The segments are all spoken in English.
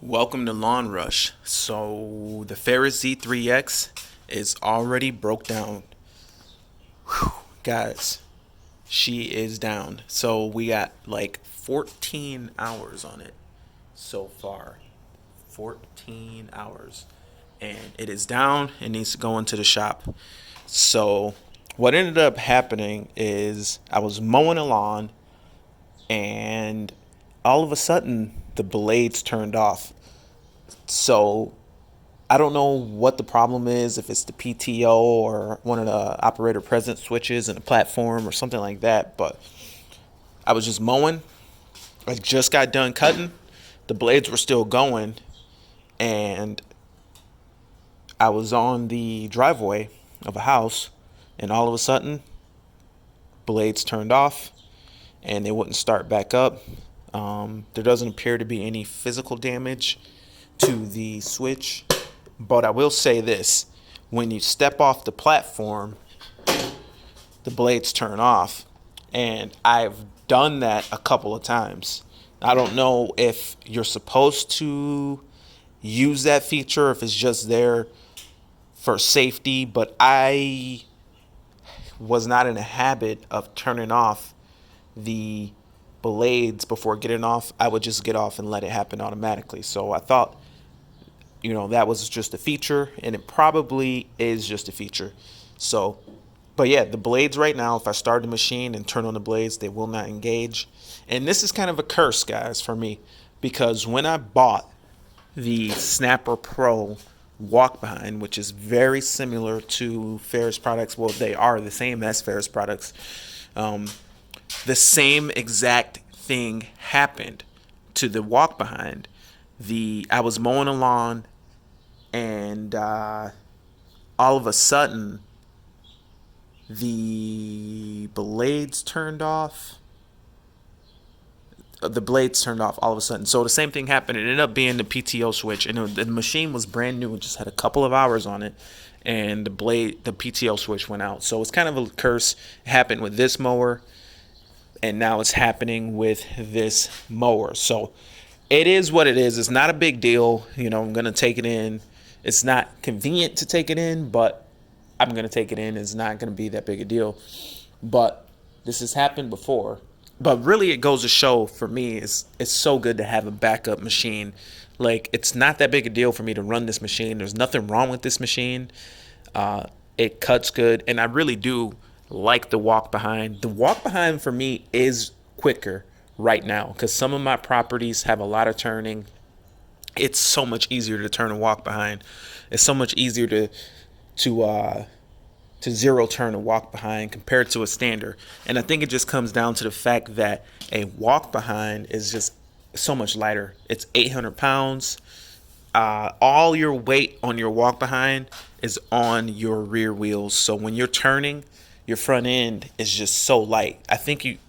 Welcome to Lawn Rush. So the Ferris z3X is already broke down. Whew, guys, she is down. So we got like 14 hours on it so far. 14 hours. And it is down. It needs to go into the shop. So what ended up happening is I was mowing a lawn and all of a sudden the blades turned off. So I don't know what the problem is, if it's the PTO or one of the operator present switches in the platform or something like that. But I was just mowing. I just got done cutting. The blades were still going. And I was on the driveway of a house. And all of a sudden, blades turned off and they wouldn't start back up. There doesn't appear to be any physical damage to the switch, but I will say this: when you step off the platform, the blades turn off, and I've done that a couple of times. I don't know if you're supposed to use that feature, if it's just there for safety, but I was not in a habit of turning off the blades before getting off. I would just get off and let it happen automatically. So I thought, that was just a feature, and it probably is just a feature. So, but yeah, the blades right now, if I start the machine and turn on the blades, they will not engage. And this is kind of a curse, guys, for me, because when I bought the Snapper Pro walk behind, which is very similar to Ferris products, well, they are the same as Ferris products. The same exact thing happened to the walk behind. I was mowing a lawn, and all of a sudden the blades turned off. The blades turned off all of a sudden. So the same thing happened. It ended up being the PTO switch, and the machine was brand new and just had a couple of hours on it, and the PTO switch went out. So it's kind of a curse. It happened with this mower, and now it's happening with this mower. So it is what it is. It's not a big deal. I'm going to take it in. It's not convenient to take it in, but I'm going to take it in. It's not going to be that big a deal. But this has happened before. But really, it goes to show, for me, it's so good to have a backup machine. Like, it's not that big a deal for me to run this machine. There's nothing wrong with this machine. It cuts good, and I really do like the walk behind. The walk behind for me is quicker right now because some of my properties have a lot of turning. It's so much easier to turn a walk behind. It's so much easier to zero turn a walk behind compared to a stander. And I think it just comes down to the fact that a walk behind is just so much lighter. It's 800 pounds. All your weight on your walk behind is on your rear wheels. So when you're turning, your front end is just so light. I think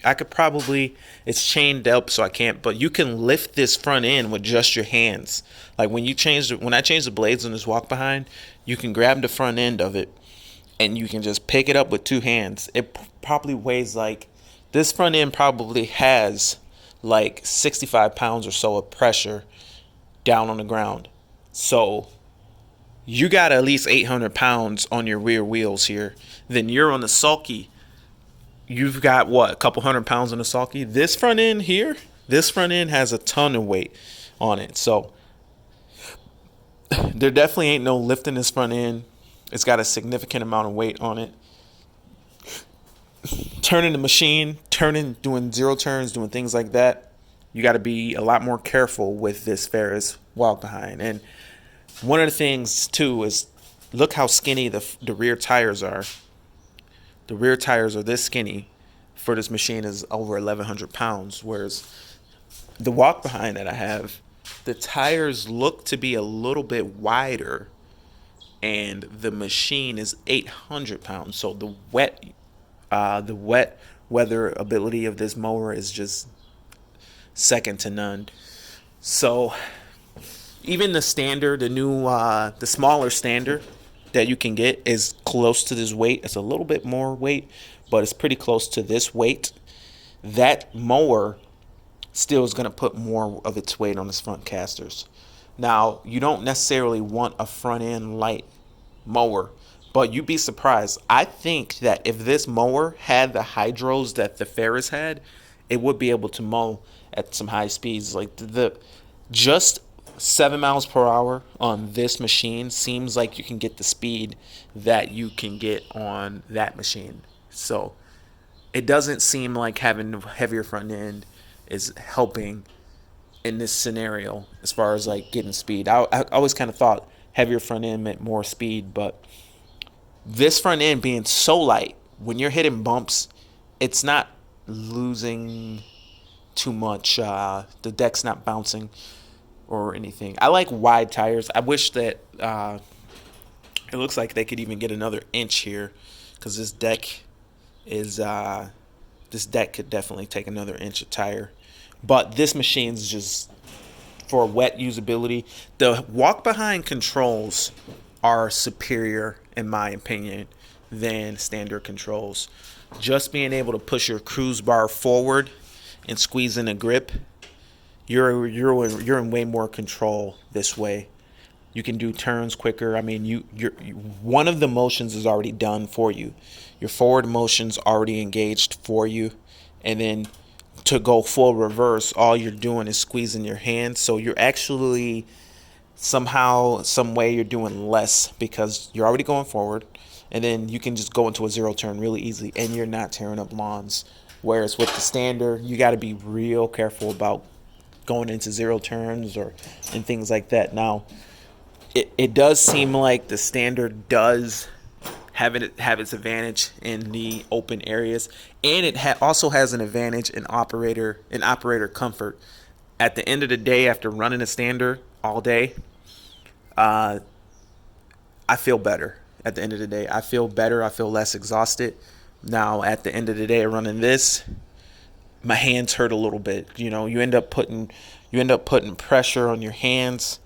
I could probably, it's chained up so I can't, but you can lift this front end with just your hands. Like when I change the blades on this walk behind, you can grab the front end of it and you can just pick it up with two hands. It probably weighs this front end probably has like 65 pounds or so of pressure down on the ground. So you got at least 800 pounds on your rear wheels here. Then you're on the sulky. You've got a couple hundred pounds on the sulky. This front end has a ton of weight on it. So there definitely ain't no lifting this front end. It's got a significant amount of weight on it. Turning the machine, doing zero turns, doing things like that, you got to be a lot more careful with this Ferris walk behind. And one of the things too is look how skinny the rear tires are. The rear tires are this skinny for this machine is over 1,100 pounds, whereas the walk behind that I have, the tires look to be a little bit wider, and the machine is 800 pounds. So the wet weather ability of this mower is just second to none. So even the standard, the smaller standard that you can get is close to this weight. It's a little bit more weight, but it's pretty close to this weight. That mower still is going to put more of its weight on its front casters. Now, you don't necessarily want a front end light mower, but you'd be surprised. I think that if this mower had the hydros that the Ferris had, it would be able to mow at some high speeds. Like the just 7 miles per hour on this machine seems like you can get the speed that you can get on that machine. So it doesn't seem like having a heavier front end is helping in this scenario as far as like getting speed. I always kind of thought heavier front end meant more speed, but this front end being so light, when you're hitting bumps, it's not losing too much. The deck's not bouncing or anything. I like wide tires. I wish that it looks like they could even get another inch here, because this deck could definitely take another inch of tire. But this machine's just for wet usability. The walk behind controls are superior in my opinion than standard controls. Just being able to push your cruise bar forward and squeeze in a grip, you're in way more control this way. You can do turns quicker. I mean, you one of the motions is already done for you. Your forward motion's already engaged for you, and then to go full reverse, all you're doing is squeezing your hand. So you're actually somehow, some way, you're doing less because you're already going forward, and then you can just go into a zero turn really easily, and you're not tearing up lawns. Whereas with the standard, you got to be real careful about going into zero turns and things like that. Now, it does seem like the standard does have its advantage in the open areas, and it also has an advantage in operator comfort. At the end of the day, after running a standard all day, I feel better. At the end of the day, I feel better. I feel less exhausted. Now, at the end of the day, running this, my hands hurt a little bit. You know, you end up putting pressure on your hands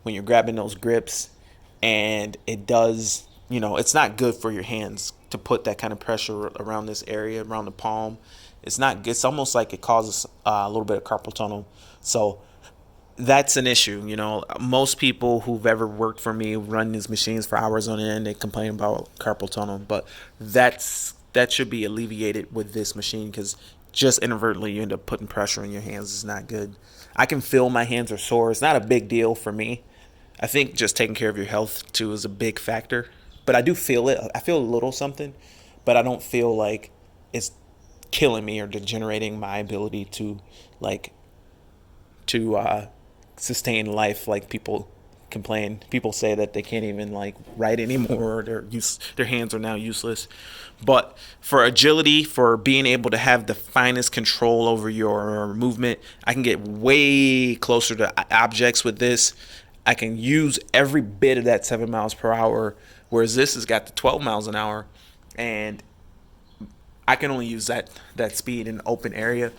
when you're grabbing those grips, and it does, it's not good for your hands to put that kind of pressure around this area, around the palm. It's not good. It's almost like it causes a little bit of carpal tunnel. So that's an issue. Most people who've ever worked for me run these machines for hours on end, they complain about carpal tunnel, but that should be alleviated with this machine, because just inadvertently you end up putting pressure on your hands. Is not good. I can feel my hands are sore. It's not a big deal for me. I think just taking care of your health too is a big factor, but I do feel it. I feel a little something, but I don't feel like it's killing me or degenerating my ability to sustain life. Like people complain. People say that they can't even write anymore. Their hands are now useless. But for agility, for being able to have the finest control over your movement, I can get way closer to objects with this. I can use every bit of that 7 miles per hour, whereas this has got the 12 miles an hour, and I can only use that speed in open area,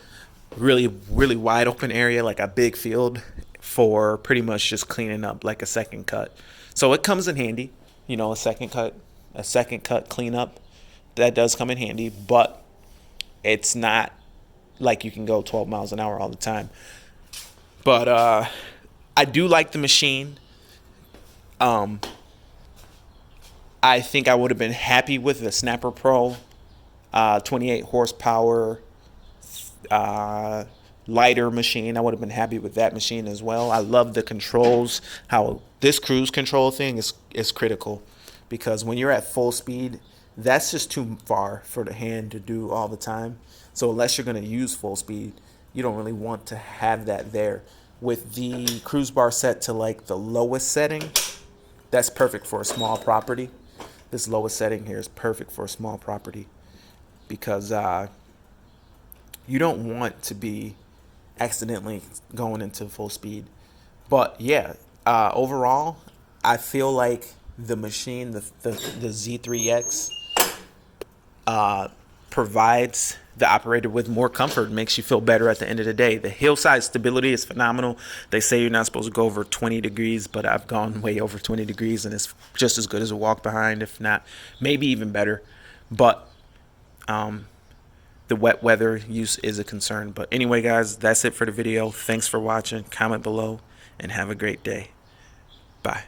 really, really wide open area, like a big field, for pretty much just cleaning up, like a second cut. So it comes in handy, a second cut cleanup. That does come in handy, but it's not like you can go 12 miles an hour all the time. But I do like the machine. I think I would have been happy with the Snapper Pro, 28 horsepower, lighter machine. I would have been happy with that machine as well. I love the controls. How this cruise control thing is critical, because when you're at full speed, that's just too far for the hand to do all the time. So unless you're going to use full speed, you don't really want to have that there. With the cruise bar set to the lowest setting, that's perfect for a small property. This lowest setting here is perfect for a small property, because you don't want to be accidentally going into full speed. But yeah, overall, I feel like the machine, the Z3X, provides the operator with more comfort, makes you feel better at the end of the day. The hillside stability is phenomenal. They say you're not supposed to go over 20 degrees, but I've gone way over 20 degrees, and it's just as good as a walk behind, if not maybe even better. But the the wet weather use is a concern. But anyway, guys, that's it for the video. Thanks for watching. Comment below and have a great day. Bye.